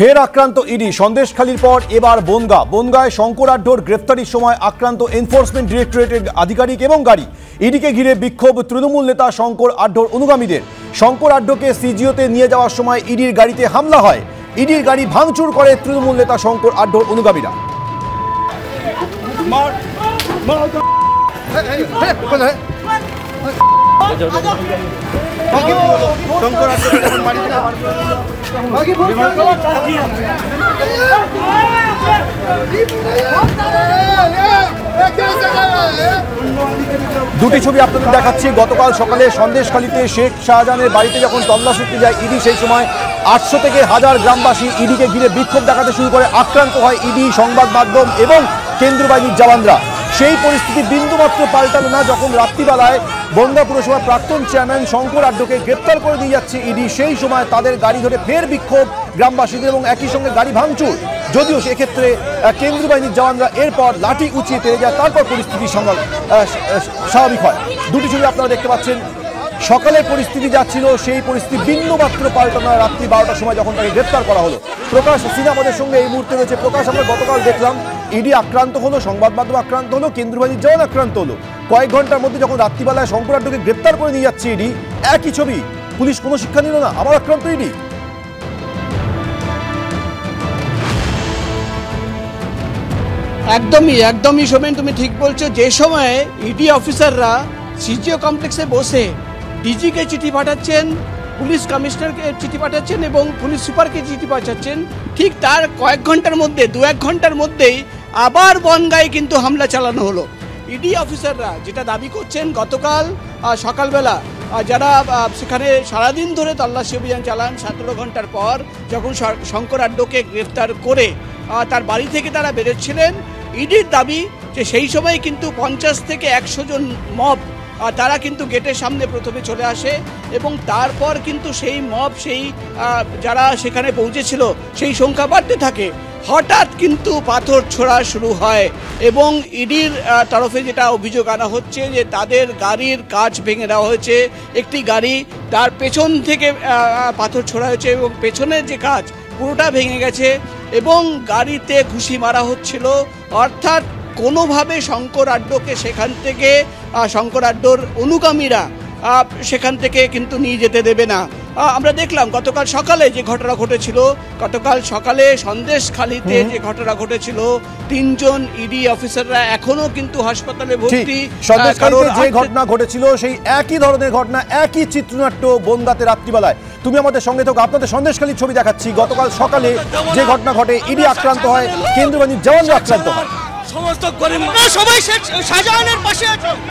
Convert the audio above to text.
ফের আক্রান্ত ইডি। সন্দেশখালীর পর এবার বনগাঁয় শঙ্কর আঢ্যর গ্রেফতারির সময় আক্রান্ত এনফোর্সমেন্ট ডিরেক্টরেটের আধিকারিক এবং গাড়ি। ইডিকে ঘিরে বিক্ষোভ তৃণমূল নেতা শঙ্কর আঢ্যর অনুগামীদের। শঙ্কর আঢ্যকে সিজিওতে নিয়ে যাওয়ার সময় ইডির গাড়িতে হামলা হয়। ইডির গাড়ি ভাঙচুর করে তৃণমূল নেতা শঙ্কর আঢ্যর অনুগামীরা। দুটি ছবি আপনাদের দেখাচ্ছি। গতকাল সকালে সন্দেশখালীতে শেখ শাহজাহানের বাড়িতে যখন তল্লাশিতে যায় ইডি, সেই সময় 800 থেকে 1000 গ্রামবাসী ইডিকে ঘিরে বিক্ষোভ দেখাতে শুরু করে। আক্রান্ত হয় ইডি, সংবাদ মাধ্যম এবং কেন্দ্রীয় বাহিনীর জওয়ানরা। সেই পরিস্থিতি বিন্দুমাত্র পাল্টালো না যখন রাত্রিবেলায় বনগাঁ পুরসভার প্রাক্তন চেয়ারম্যান শঙ্কর আঢ্যকে গ্রেপ্তার করে দিয়ে যাচ্ছে ইডি। সেই সময় তাদের গাড়ি ধরে ফের বিক্ষোভ গ্রামবাসীদের এবং একই সঙ্গে গাড়ি ভাঙচুর। যদিও সেক্ষেত্রে কেন্দ্রীয় বাহিনীর জওয়ানরা এরপর লাঠি উঁচিয়ে তেড়ে যায়, তারপর পরিস্থিতি স্বাভাবিক হয়। দুটি ছবি আপনারা দেখতে পাচ্ছেন। সকালের পরিস্থিতি যা ছিল সেই পরিস্থিতি বিন্দুমাত্র পাল্টানো রাত্রি 12টার সময় যখন তাকে গ্রেপ্তার করা হলো। প্রকাশ সিনহা আমাদের সঙ্গে এই মুহূর্তে রয়েছে। প্রকাশ, আমরা গতকাল দেখলাম ইডি আক্রান্ত হলো, সংবাদ মাধ্যম আক্রান্ত হলো, কেন্দ্রীয় বাহিনীর জওয়ান আক্রান্ত হলো। কয়েক ঘন্টার মধ্যে যখন রাত্রিবেলায় শঙ্কর আঢ্যকে গ্রেপ্তার করে নিয়ে যাচ্ছে ইডি, একই ছবি। পুলিশ কোনো শিক্ষা নিল না, আবার আক্রান্ত ইডি। একদমই সোমেন, তুমি ঠিক বলছো। যে সময়ে ইডি অফিসাররা সিজিও কমপ্লেক্সে বসে ডিজিকে চিঠি পাঠাচ্ছেন, পুলিশ কমিশনারকে চিঠি পাঠাচ্ছেন এবং পুলিশ সুপারকে চিঠি পাঠাচ্ছেন, ঠিক তার কয়েক ঘন্টার মধ্যে, 2-1 ঘন্টার মধ্যেই আবার বনগাঁয় কিন্তু হামলা চালানো হলো। ইডি অফিসাররা যেটা দাবি করছেন, গতকাল সকালবেলা যারা সেখানে সারাদিন ধরে তল্লাশি অভিযান চালান, 17 ঘন্টার পর যখন শঙ্কর আঢ্যকে গ্রেফতার করে তার বাড়ি থেকে তারা বেরোচ্ছিলেন, ইডির দাবি যে সেই সময় কিন্তু 50 থেকে 100 জন মব তারা কিন্তু গেটের সামনে প্রথমে চলে আসে এবং তারপর কিন্তু সেই মব, সেই যারা সেখানে পৌঁছেছিল সেই সংখ্যা বাড়তে থাকে। হঠাৎ কিন্তু পাথর ছোড়া শুরু হয় এবং ইডির তরফে যেটা অভিযোগ আনা হচ্ছে যে তাদের গাড়ির কাঁচ ভেঙে দেওয়া হয়েছে। একটি গাড়ি, তার পেছন থেকে পাথর ছোড়া হয়েছে এবং পেছনের যে কাঁচ পুরোটা ভেঙে গেছে এবং গাড়িতে ঘুষি মারা হচ্ছিল। অর্থাৎ কোনোভাবে শঙ্কর আঢ্যকে সেখান থেকে, শঙ্কর আঢ্যর অনুগামীরা সেখান থেকে কিন্তু নিয়ে যেতে দেবে না। আমরা দেখলাম গতকাল সকালে যে ঘটনা ঘটেছিল, গতকাল সকালে সন্দেশখালীতে যে ঘটনা ঘটেছিল, 3 জন ইডি অফিসাররা এখনো কিন্তু হাসপাতালে ভর্তি। সন্দেশখালীতে যে ঘটনা ঘটেছিল সেই একই ধরনের ঘটনা, একই চিত্রনাট্য বনগাঁতে রাত্রিবেলায়। তুমি আমাদের সঙ্গে থাকো, আপনাদের সন্দেশখালীর ছবি দেখাচ্ছি। গতকাল সকালে যে ঘটনা ঘটে, ইডি আক্রান্ত হয়, কেন্দ্রীয় বাহিনীর জওয়ানরা আক্রান্ত হয়। সমস্ত গরিব সবাই শেখ শাহজাহানের পাশে আছে।